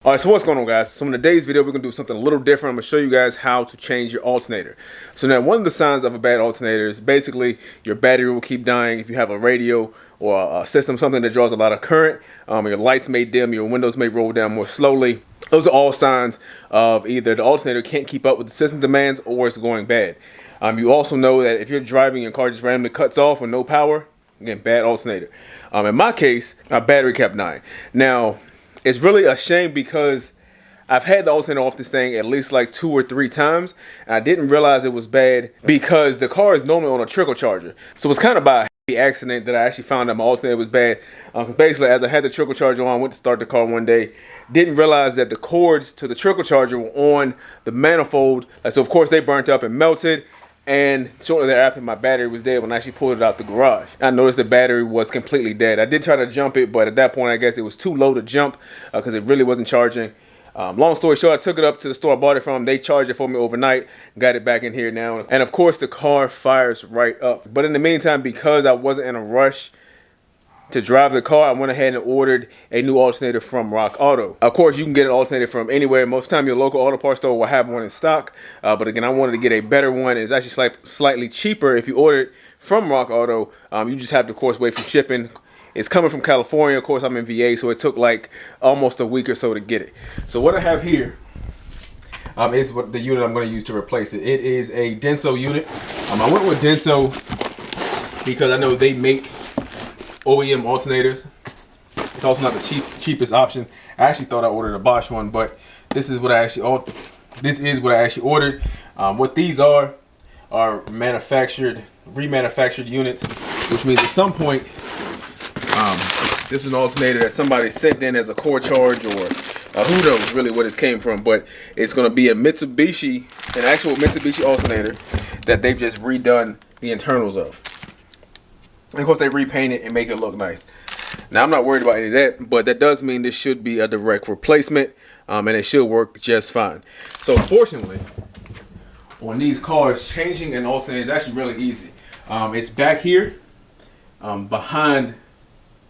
Alright, so what's going on, guys? So in today's video, we're going to do something a little different. I'm going to show you guys how to change your alternator. So now, one of the signs of a bad alternator is basically your battery will keep dying. If you have a radio or a system, something that draws a lot of current, your lights may dim, your windows may roll down more slowly. Those are all signs of either the alternator can't keep up with the system demands or it's going bad. You also know that if you're driving, your car just randomly cuts off with no power, again, bad alternator. In my case, my battery kept dying. Now, it's really a shame because I've had the alternator off this thing at least like 2 or 3 times, and I didn't realize it was bad because the car is normally on a trickle charger. So it's kind of by a happy accident that I actually found that my alternator was bad. Basically, as I had the trickle charger on, I went to start the car one day, didn't realize that the cords to the trickle charger were on the manifold. So of course they burnt up and melted. And shortly thereafter, my battery was dead when I actually pulled it out the garage. I noticed the battery was completely dead. I did try to jump it, but at that point, I guess it was too low to jump because it really wasn't charging. Long story short, I took it up to the store I bought it from. They charged it for me overnight. Got it back in here now. And of course, the car fires right up. But in the meantime, because I wasn't in a rush to drive the car, I went ahead and ordered a new alternator from Rock Auto. Of course, you can get an alternator from anywhere. Most of the time, your local auto parts store will have one in stock. But again, I wanted to get a better one. It's actually slightly cheaper if you order it from Rock Auto. You just have to, of course, wait for shipping. It's coming from California. Of course, I'm in VA, so it took like almost a week or so to get it. So what I have here is what the unit I'm going to use to replace it. It is a Denso unit. I went with Denso because I know they make OEM alternators. It's also not the cheapest option. I actually thought I ordered a Bosch one, but this is what I actually ordered. What these are remanufactured units, which means at some point this is an alternator that somebody sent in as a core charge, or who knows really what it came from, but it's going to be an actual Mitsubishi alternator that they've just redone the internals of. And of course, they repaint it and make it look nice. Now, I'm not worried about any of that, but that does mean this should be a direct replacement, and it should work just fine. So, fortunately, on these cars, changing an alternator is actually really easy. It's back here, behind,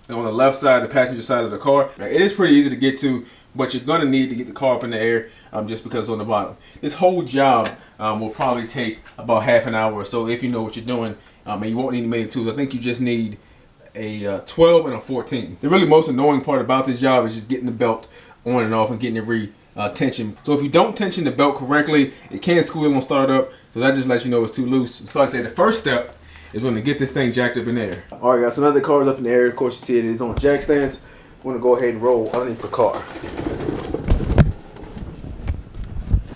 on the left side, the passenger side of the car. It is pretty easy to get to, but you're going to need to get the car up in the air just because it's on the bottom. This whole job will probably take about half an hour or so if you know what you're doing. And you won't need many tools. I think you just need a 12 and a 14. The really most annoying part about this job is just getting the belt on and off and getting it tension. So if you don't tension the belt correctly, it can squeal on startup. So that just lets you know it's too loose. So like I say, the first step is when to get this thing jacked up in the air. All right, guys. So now the car is up in the air. Of course, you see it is on jack stands. We're gonna go ahead and roll underneath the car.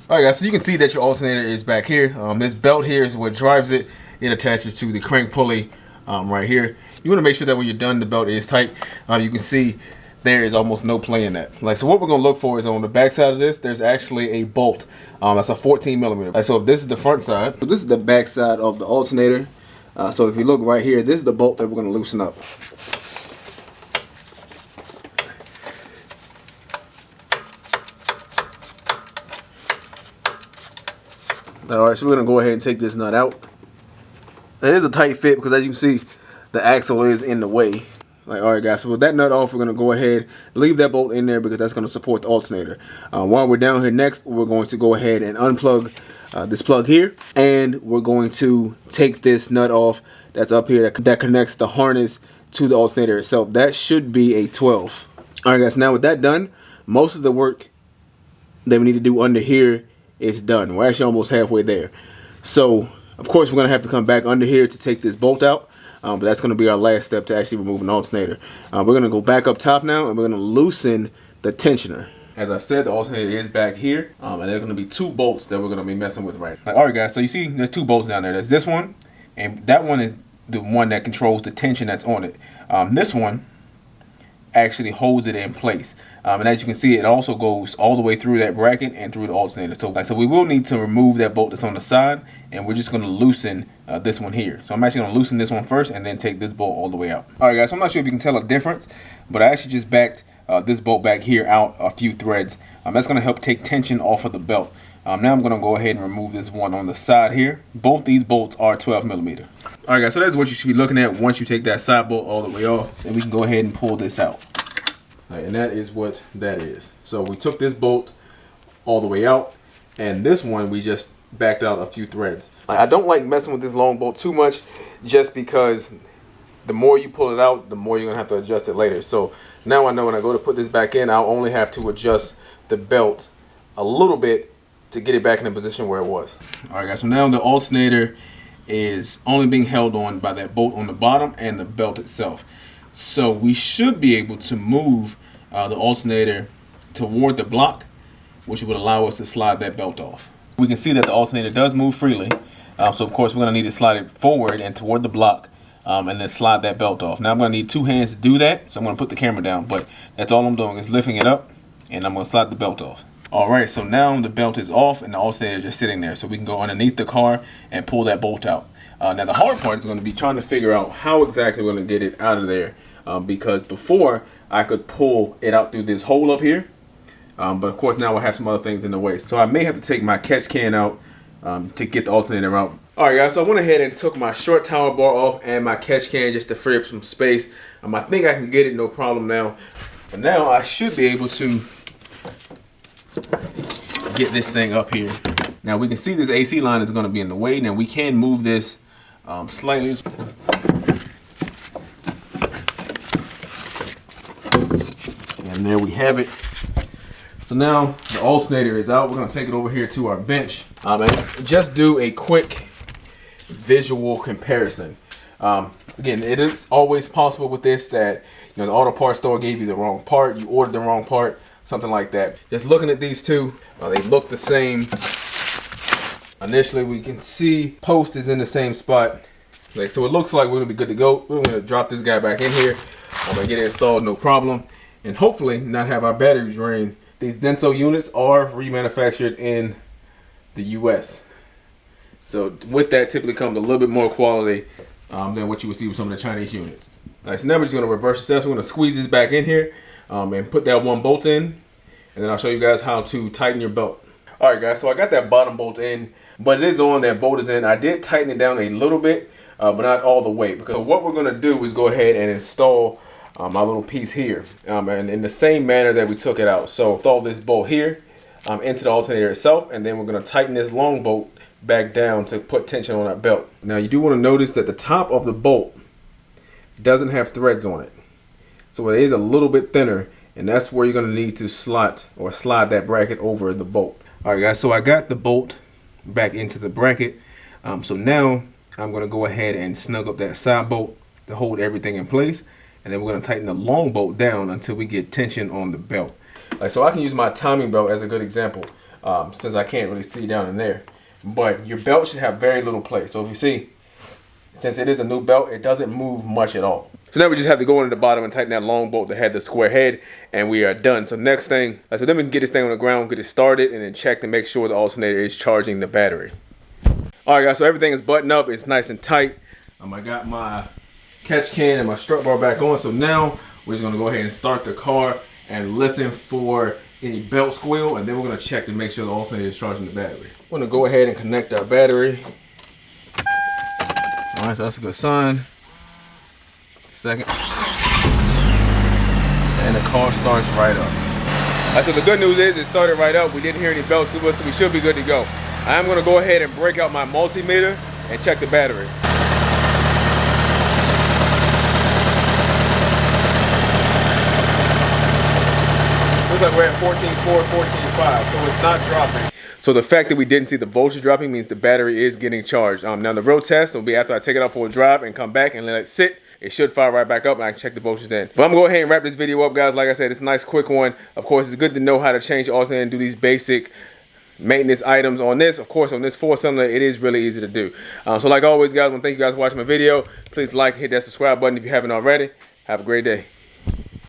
All right, guys. So you can see that your alternator is back here. This belt here is what drives it. It attaches to the crank pulley right here. You want to make sure that when you're done, the belt is tight. You can see there is almost no play in that. So what we're going to look for is on the back side of this, there's actually a bolt. That's a 14 millimeter. So if this is the front side, so this is the back side of the alternator. So if you look right here, this is the bolt that we're going to loosen up. All right, so we're going to go ahead and take this nut out. It is a tight fit because, as you can see, the axle is in the way. All right, guys, so with that nut off, we're going to go ahead, leave that bolt in there because that's going to support the alternator. While we're down here next, we're going to go ahead and unplug this plug here, and we're going to take this nut off that's up here that connects the harness to the alternator itself. That should be a 12. All right, guys, now with that done, most of the work that we need to do under here is done. We're actually almost halfway there. So of course, we're going to have to come back under here to take this bolt out, but that's going to be our last step to actually remove an alternator. We're going to go back up top now, and we're going to loosen the tensioner. As I said, the alternator is back here, and there's going to be 2 bolts that we're going to be messing with right now. All right, guys, so you see there's 2 bolts down there. There's this one, and that one is the one that controls the tension that's on it. This one actually holds it in place, and as you can see, it also goes all the way through that bracket and through the alternator. So we will need to remove that bolt that's on the side, and we're just going to loosen this one here. So I'm actually going to loosen this one first and then take this bolt all the way out. All right, guys, so I'm not sure if you can tell a difference, but I actually just backed this bolt back here out a few threads. That's going to help take tension off of the belt. Now I'm going to go ahead and remove this one on the side here. Both these bolts are 12 millimeter. All right, guys, so that's what you should be looking at once you take that side bolt all the way off, and we can go ahead and pull this out. Right, and that is what that is. So we took this bolt all the way out, and this one we just backed out a few threads. I don't like messing with this long bolt too much, just because the more you pull it out, the more you're gonna have to adjust it later. So now I know when I go to put this back in, I'll only have to adjust the belt a little bit to get it back in the position where it was. All right, guys, so now the alternator is only being held on by that bolt on the bottom and the belt itself. So we should be able to move the alternator toward the block, which would allow us to slide that belt off. We can see that the alternator does move freely. So of course we're gonna need to slide it forward and toward the block, and then slide that belt off. Now I'm gonna need 2 hands to do that, so I'm gonna put the camera down, but that's all I'm doing is lifting it up, and I'm gonna slide the belt off. All right, so now the belt is off and the alternator is just sitting there, so we can go underneath the car and pull that bolt out. Now the hard part is gonna be trying to figure out how exactly we're gonna get it out of there, because before I could pull it out through this hole up here, but of course now I have some other things in the way. So I may have to take my catch can out to get the alternator out. Alright guys, so I went ahead and took my short tower bar off and my catch can just to free up some space. I think I can get it no problem now. But now I should be able to get this thing up here. Now we can see this AC line is going to be in the way. Now we can move this slightly. And there we have it. So now the alternator is out. We're going to take it over here to our bench and just do a quick visual comparison. Again, it is always possible with this that the auto parts store gave you the wrong part, you ordered the wrong part, something like that. Just looking at these two, they look the same. Initially, we can see post is in the same spot. So it looks like we're gonna be good to go. We're gonna drop this guy back in here. I'm gonna get it installed, no problem, and hopefully not have our battery drain. These Denso units are remanufactured in the US. So with that typically comes a little bit more quality than what you would see with some of the Chinese units. All right, so now we're just gonna reverse the steps. We're gonna squeeze this back in here and put that one bolt in, and then I'll show you guys how to tighten your belt. All right guys, so I got that bottom bolt in, but it is on, that bolt is in. I did tighten it down a little bit, but not all the way, because what we're gonna do is go ahead and install my little piece here, and in the same manner that we took it out. So install this bolt here into the alternator itself, and then we're gonna tighten this long bolt back down to put tension on our belt. Now you do want to notice that the top of the bolt doesn't have threads on it, so it is a little bit thinner, and that's where you're going to need to slot or slide that bracket over the bolt. All right guys, so I got the bolt back into the bracket, so now I'm going to go ahead and snug up that side bolt to hold everything in place, and then we're going to tighten the long bolt down until we get tension on the belt. So I can use my timing belt as a good example, since I can't really see down in there. But your belt should have very little play. So if you see, since it is a new belt, it doesn't move much at all. So now we just have to go into the bottom and tighten that long bolt that had the square head, and we are done. So next thing, so then we can get this thing on the ground, get it started, and then check to make sure the alternator is charging the battery. All right guys, so everything is buttoned up, it's nice and tight. I got my catch can and my strut bar back on. So now we're just gonna go ahead and start the car and listen for any belt squeal, and then we're gonna check to make sure the alternator is charging the battery. We're gonna go ahead and connect our battery. All right, so that's a good sign. Second. And the car starts right up. All right, so the good news is it started right up. We didn't hear any belt squeal, so we should be good to go. I am gonna go ahead and break out my multimeter and check the battery. Looks like we're at 14.4, 14.5, so it's not dropping. So the fact that we didn't see the voltage dropping means the battery is getting charged. Now the real test will be after I take it out for a drive and come back and let it sit. It should fire right back up, and I can check the voltage then. But I'm gonna go ahead and wrap this video up, guys. Like I said, it's a nice quick one. Of course, it's good to know how to change the alternator and do these basic maintenance items on this. Of course, on this 4-cylinder, it is really easy to do. So like always, guys, I want to thank you guys for watching my video. Please like, hit that subscribe button if you haven't already. Have a great day.